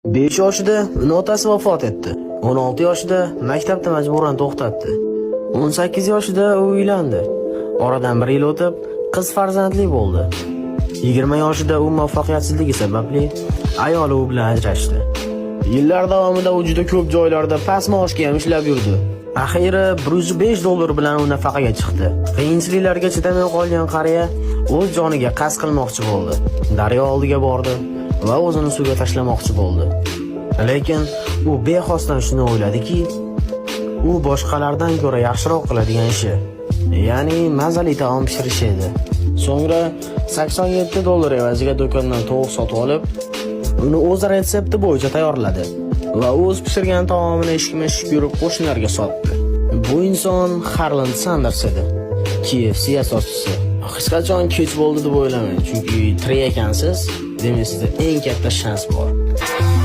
5 yoshida uning otasi vafot etdi. 16 yoshida maktabda majburan to'xtatdi. 18 yoshida u uylandi. Oradan 1 yil o'tib, qiz farzandli bo'ldi. 20 yoshida u muvaffaqiyatsizligi sababli ayoli u bilan ajrashdi. Yillar davomida u juda ko'p joylarda past maoshga ham ishlab yurdi. Axiri $105 bilan u nafaqaga chiqdi. Qiyinchiliklarga chidamay qolgan qariya o'z joniga qasd qilmoqchi bo'ldi. Daryo oldiga bordi va o'zini suvga tashlamoqchi bo'ldi. Lekin u bexosdan shuni o'yladiki, u boshqalardan ko'ra yaxshiroq qiladigan ishi, ya'ni mazali taom pishirish edi. So'ngra $87 evaziga do'kondan tovuq sotib olib, uni o'z retsepti bo'yicha tayyorladi va o'z pishirgan taomini eshik-eshik yurib qo'shnilarga sotdi. Bu inson Harland Sanders edi, KFC asoschisi. Hech qachon kech bo'ldi deb o'ylamang, chunki tirik ekansiz, demak sizda eng katta shans bor.